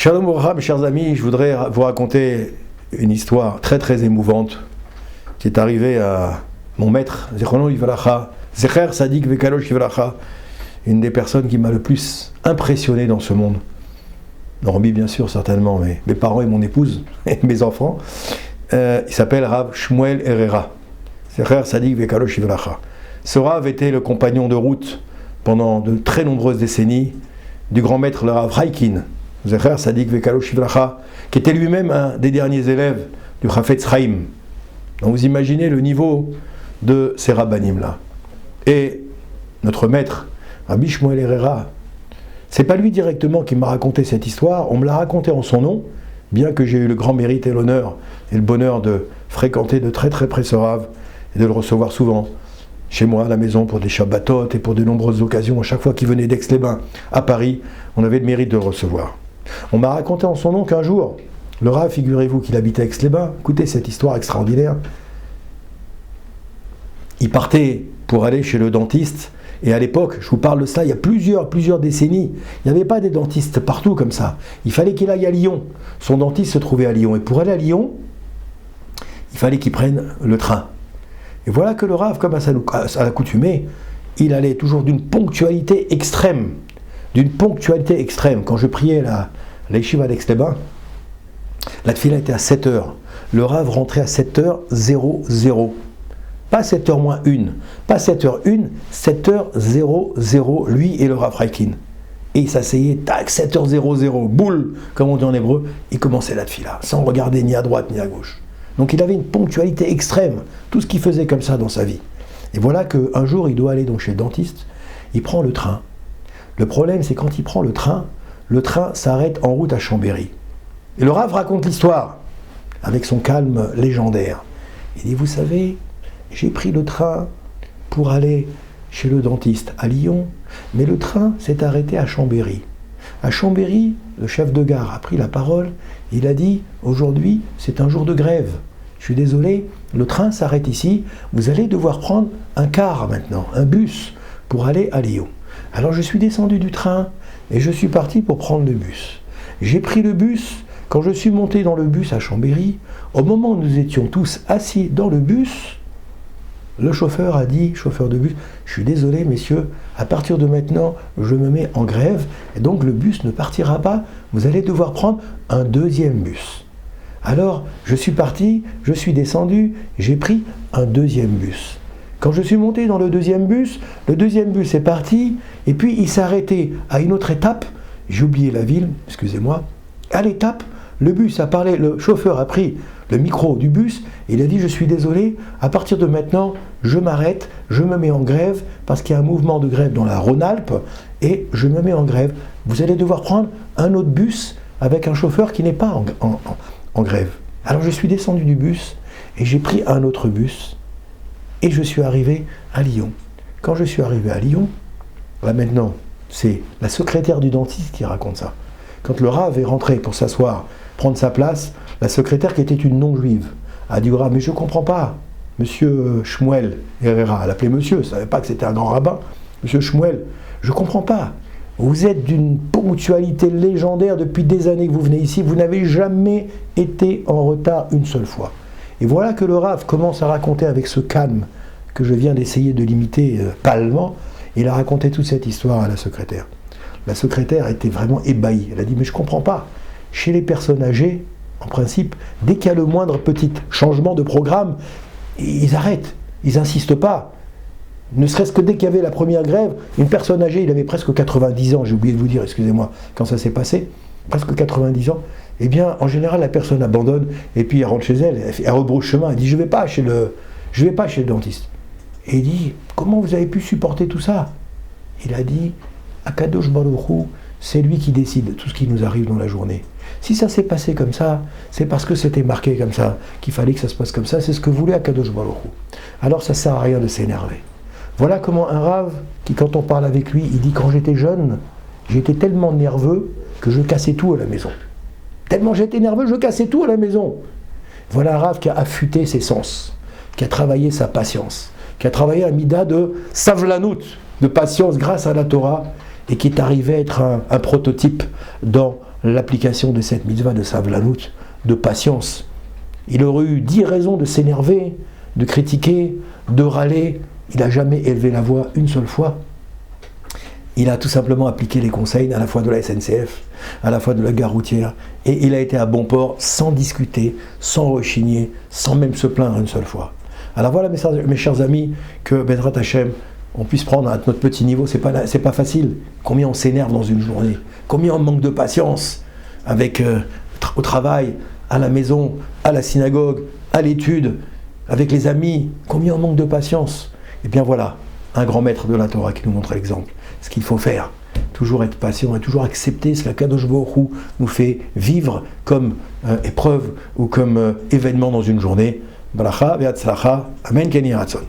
Shalom Ouvracha, mes chers amis, je voudrais vous raconter une histoire très très émouvante qui est arrivée à mon maître, Zichrono Livracha, Zecher Sadik Vekalosh Livracha, une des personnes qui m'a le plus impressionné dans ce monde. Hormis bien sûr certainement mes parents et mon épouse et mes enfants. Il s'appelle Rav Shmuel Herrera, Zecher Sadik Vekalosh Livracha. Ce Rav était le compagnon de route pendant de très nombreuses décennies du grand maître le Rav Raikin, Zecher Sadik Vekalosh Livracha, qui était lui-même un des derniers élèves du Chafetz Chaim. Donc vous imaginez le niveau de ces rabbanim-là. Et notre maître, Rabbi Shmuel Herrera, c'est pas lui directement qui m'a raconté cette histoire, on me l'a raconté en son nom, bien que j'ai eu le grand mérite et l'honneur et le bonheur de fréquenter de très très près ce Rav et de le recevoir souvent chez moi à la maison pour des Shabbatot et pour de nombreuses occasions. À chaque fois qu'il venait d'Aix-les-Bains à Paris, on avait le mérite de le recevoir. On m'a raconté en son nom qu'un jour, le Rav, figurez-vous qu'il habitait à Aix-les-Bains, écoutez cette histoire extraordinaire, il partait pour aller chez le dentiste, et à l'époque, je vous parle de ça, il y a plusieurs décennies, il n'y avait pas des dentistes partout comme ça, il fallait qu'il aille à Lyon, son dentiste se trouvait à Lyon, et pour aller à Lyon, il fallait qu'il prenne le train. Et voilà que le Rav, comme à l'accoutumée, il allait toujours d'une ponctualité extrême. Quand je priais la yeshiva d'Aix-les-Bains, la tefila était à 7h. Le Rav rentrait à 7h00. Pas 7h moins 1. Pas 7h01, 7h00, lui et le Rav Raikin. Et il s'asseyait, tac, 7h00, boule, comme on dit en hébreu, il commençait la tefila, sans regarder ni à droite ni à gauche. Donc il avait une ponctualité extrême, tout ce qu'il faisait comme ça dans sa vie. Et voilà qu'un jour, il doit aller donc chez le dentiste, il prend le train. Le problème, c'est quand il prend le train s'arrête en route à Chambéry. Et le Rav raconte l'histoire, avec son calme légendaire. Il dit, vous savez, j'ai pris le train pour aller chez le dentiste à Lyon, mais le train s'est arrêté à Chambéry. À Chambéry, le chef de gare a pris la parole, il a dit, aujourd'hui, c'est un jour de grève. Je suis désolé, le train s'arrête ici, vous allez devoir prendre un car maintenant, un bus, pour aller à Lyon. Alors je suis descendu du train et je suis parti pour prendre le bus. J'ai pris le bus, quand je suis monté dans le bus à Chambéry, au moment où nous étions tous assis dans le bus, le chauffeur a dit, chauffeur de bus, je suis désolé messieurs, à partir de maintenant, je me mets en grève et donc le bus ne partira pas, vous allez devoir prendre un deuxième bus. Alors je suis parti, je suis descendu, j'ai pris un deuxième bus. Quand je suis monté dans le deuxième bus est parti, et puis il s'est arrêté à une autre étape, j'ai oublié la ville, excusez-moi, à l'étape, le bus a parlé, le chauffeur a pris le micro du bus, et il a dit, je suis désolé, à partir de maintenant, je m'arrête, je me mets en grève, parce qu'il y a un mouvement de grève dans la Rhône-Alpes, et je me mets en grève. Vous allez devoir prendre un autre bus avec un chauffeur qui n'est pas en grève. Alors je suis descendu du bus, et j'ai pris un autre bus, et je suis arrivé à Lyon. Quand je suis arrivé à Lyon, là maintenant, c'est la secrétaire du dentiste qui raconte ça. Quand le Rav est rentré pour s'asseoir, prendre sa place, la secrétaire qui était une non-juive a dit au Rav, mais je ne comprends pas, monsieur Shmuel Herrera, elle appelait monsieur, elle ne savait pas que c'était un grand rabbin, monsieur Shmuel, je ne comprends pas. Vous êtes d'une ponctualité légendaire depuis des années que vous venez ici, vous n'avez jamais été en retard une seule fois. Et voilà que le Rav commence à raconter avec ce calme que je viens d'essayer de l'imiter pâlement. Il a raconté toute cette histoire à la secrétaire. La secrétaire était vraiment ébahie. Elle a dit, mais je ne comprends pas. Chez les personnes âgées, en principe, dès qu'il y a le moindre petit changement de programme, ils arrêtent, ils n'insistent pas. Ne serait-ce que dès qu'il y avait la première grève, une personne âgée, il avait presque 90 ans, j'ai oublié de vous dire, excusez-moi, quand ça s'est passé, presque 90 ans, eh bien, en général, la personne abandonne, et puis elle rentre chez elle, elle rebrousse chemin, elle dit, je vais pas chez le dentiste. Et il dit, comment vous avez pu supporter tout ça? Il a dit, Akadosh Baruch Hu, c'est lui qui décide tout ce qui nous arrive dans la journée. Si ça s'est passé comme ça, c'est parce que c'était marqué comme ça, qu'il fallait que ça se passe comme ça, c'est ce que voulait Akadosh Baruch Hu. Alors ça sert à rien de s'énerver. Voilà comment un Rav, qui quand on parle avec lui, il dit, quand j'étais jeune, j'étais tellement nerveux que je cassais tout à la maison. Tellement j'étais nerveux, je cassais tout à la maison. Voilà un Rav qui a affûté ses sens, qui a travaillé sa patience, qui a travaillé un mida de savlanout, de patience grâce à la Torah, et qui est arrivé à être un prototype dans l'application de cette mitzvah de Savlanut, de patience. Il aurait eu 10 raisons de s'énerver, de critiquer, de râler. Il n'a jamais élevé la voix une seule fois. Il a tout simplement appliqué les conseils à la fois de la SNCF, à la fois de la gare routière, et il a été à bon port sans discuter, sans rechigner, sans même se plaindre une seule fois. Alors voilà mes chers amis, que Bezrat Hashem, on puisse prendre à notre petit niveau, c'est pas facile. Combien on s'énerve dans une journée, combien on manque de patience avec, au travail, à la maison, à la synagogue, à l'étude, avec les amis, combien on manque de patience. Et bien voilà, un grand maître de la Torah qui nous montre l'exemple. Ce qu'il faut faire, toujours être patient et toujours accepter ce qu'Akadosh Baruch Hu nous fait vivre comme épreuve ou comme événement dans une journée. Baracha ve'atzlacha, amen ken yiratzon.